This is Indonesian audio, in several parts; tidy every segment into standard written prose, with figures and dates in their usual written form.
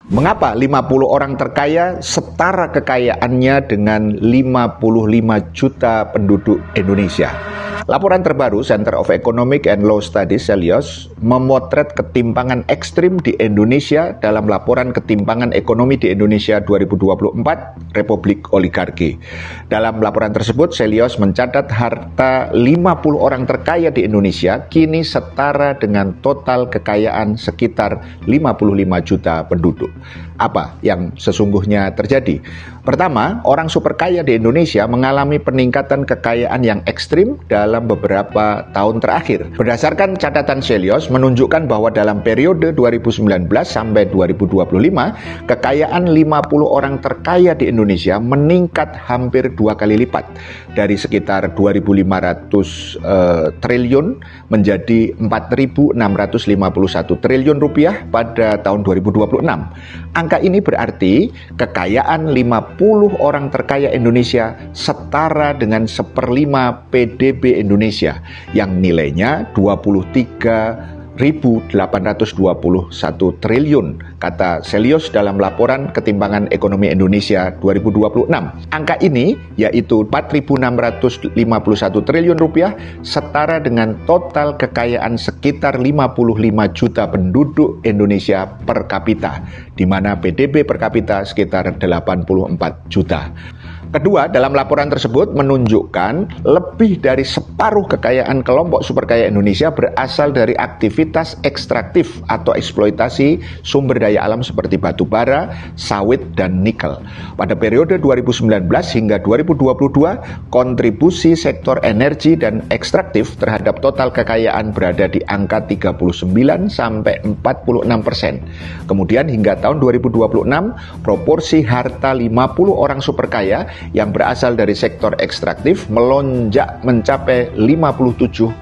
Mengapa 50 orang terkaya setara kekayaannya dengan 55 juta penduduk Indonesia? Laporan terbaru Center of Economic and Law Studies Celios memotret ketimpangan ekstrim di Indonesia dalam laporan ketimpangan ekonomi di Indonesia 2024 Republik Oligarki. Dalam laporan tersebut Celios mencatat harta 50 orang terkaya di Indonesia kini setara dengan total kekayaan sekitar 55 juta penduduk. Apa yang sesungguhnya terjadi? Pertama, orang super kaya di Indonesia mengalami peningkatan kekayaan yang ekstrim dalam beberapa tahun terakhir. Berdasarkan catatan Celios menunjukkan bahwa dalam periode 2019 sampai 2025, kekayaan 50 orang terkaya di Indonesia meningkat hampir 2 kali lipat dari sekitar 2.500 triliun menjadi 4.651 triliun rupiah pada tahun 2026. Angka ini berarti kekayaan 50 orang terkaya Indonesia setara dengan 1/5 PDB Indonesia yang nilainya 23.821 triliun, kata Celios dalam laporan ketimpangan ekonomi Indonesia 2026. Angka ini yaitu 4.651 triliun rupiah setara dengan total kekayaan sekitar 55 juta penduduk Indonesia per kapita, di mana PDB per kapita sekitar 84 juta. Kedua, dalam laporan tersebut menunjukkan lebih dari separuh kekayaan kelompok super kaya Indonesia berasal dari aktivitas ekstraktif atau eksploitasi sumber daya alam seperti batu bara, sawit, dan nikel. Pada periode 2019 hingga 2022, kontribusi sektor energi dan ekstraktif terhadap total kekayaan berada di angka 39-46%. Kemudian hingga tahun 2026, proporsi harta 50 orang super kaya yang berasal dari sektor ekstraktif melonjak mencapai 57,8%.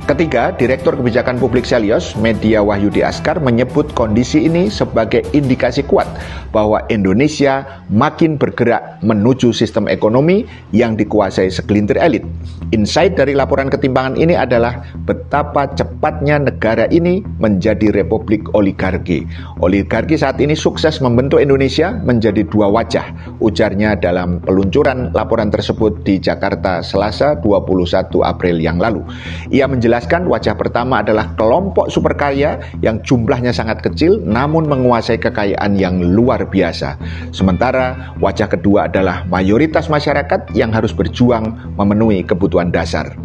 Ketiga, Direktur Kebijakan Publik Celios, Media Wahyudi Askar, menyebut kondisi ini sebagai indikasi kuat bahwa Indonesia makin bergerak menuju sistem ekonomi yang dikuasai segelintir elit. Insight dari laporan ketimpangan ini adalah betapa cepatnya negara ini menjadi republik oligarki. Oligarki saat ini sukses membentuk Indonesia menjadi dua wajah, ujarnya dalam peluncuran laporan tersebut di Jakarta Selasa 21 April yang lalu. Ia menjelaskan wajah pertama adalah kelompok super kaya yang jumlahnya sangat kecil namun menguasai kekayaan yang luar biasa. Sementara wajah kedua adalah mayoritas masyarakat yang harus berjuang memenuhi kebutuhan dasar.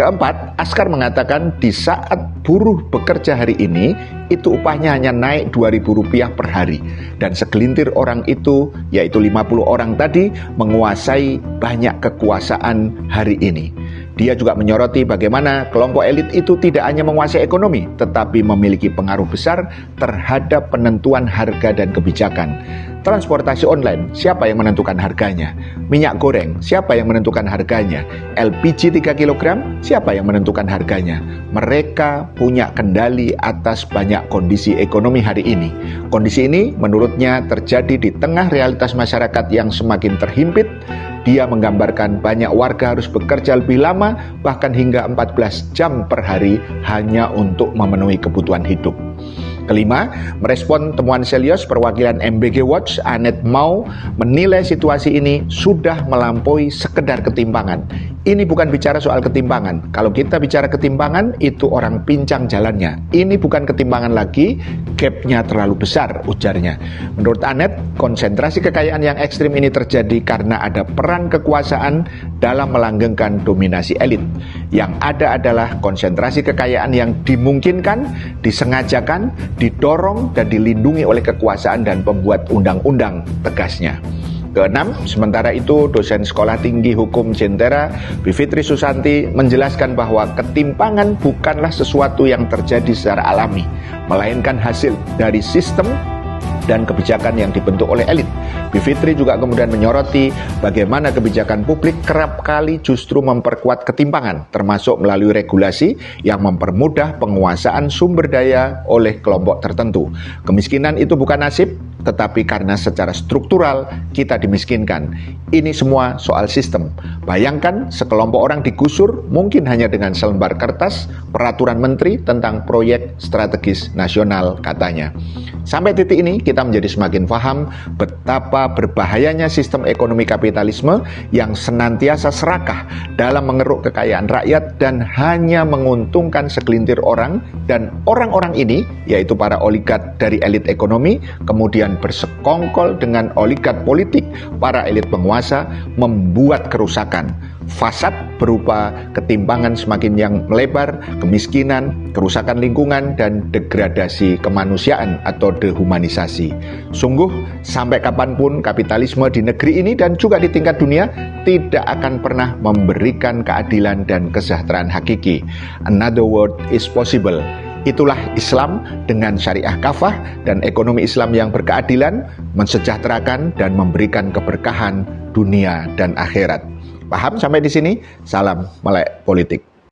Keempat, Askar mengatakan di saat buruh bekerja hari ini, itu upahnya hanya naik Rp2.000 per hari. Dan segelintir orang itu, yaitu 50 orang tadi, menguasai banyak kekuasaan hari ini. Dia juga menyoroti bagaimana kelompok elit itu tidak hanya menguasai ekonomi, tetapi memiliki pengaruh besar terhadap penentuan harga dan kebijakan. Transportasi online, siapa yang menentukan harganya? Minyak goreng, siapa yang menentukan harganya? LPG 3 kg, siapa yang menentukan harganya? Mereka punya kendali atas banyak kondisi ekonomi hari ini. Kondisi ini menurutnya terjadi di tengah realitas masyarakat yang semakin terhimpit. Dia menggambarkan banyak warga harus bekerja lebih lama, bahkan hingga 14 jam per hari hanya untuk memenuhi kebutuhan hidup. Kelima, merespon temuan Celios, perwakilan MBG Watch, Anet Mau, menilai situasi ini sudah melampaui sekedar ketimpangan. Ini bukan bicara soal ketimpangan. Kalau kita bicara ketimpangan, itu orang pincang jalannya. Ini bukan ketimpangan lagi, gapnya terlalu besar, ujarnya. Menurut Anet, konsentrasi kekayaan yang ekstrim ini terjadi karena ada peran kekuasaan dalam melanggengkan dominasi elit. Yang ada adalah konsentrasi kekayaan yang dimungkinkan, disengajakan, didorong dan dilindungi oleh kekuasaan dan pembuat undang-undang, tegasnya. Keenam, sementara itu dosen Sekolah Tinggi Hukum Jentera, Bivitri Susanti, menjelaskan bahwa ketimpangan bukanlah sesuatu yang terjadi secara alami, melainkan hasil dari sistem dan kebijakan yang dibentuk oleh elit. Bivitri juga kemudian menyoroti bagaimana kebijakan publik kerap kali justru memperkuat ketimpangan, termasuk melalui regulasi yang mempermudah penguasaan sumber daya oleh kelompok tertentu. Kemiskinan itu bukan nasib, tetapi karena secara struktural kita dimiskinkan. Ini semua soal sistem. Bayangkan sekelompok orang digusur mungkin hanya dengan selembar kertas, peraturan menteri tentang proyek strategis nasional katanya. Sampai titik ini kita menjadi semakin paham betapa berbahayanya sistem ekonomi kapitalisme yang senantiasa serakah dalam mengeruk kekayaan rakyat dan hanya menguntungkan segelintir orang, dan orang-orang ini, yaitu para oligark dari elit ekonomi, kemudian bersekongkol dengan oligark politik, para elit penguasa, membuat kerusakan. Fasad berupa ketimpangan semakin yang melebar, kemiskinan, kerusakan lingkungan, dan degradasi kemanusiaan atau dehumanisasi. Sungguh, sampai kapanpun kapitalisme di negeri ini dan juga di tingkat dunia tidak akan pernah memberikan keadilan dan kesejahteraan hakiki. Another world is possible. Itulah Islam dengan syariah kafah dan ekonomi Islam yang berkeadilan, mensejahterakan dan memberikan keberkahan dunia dan akhirat. Paham sampai di sini? Salam melek politik.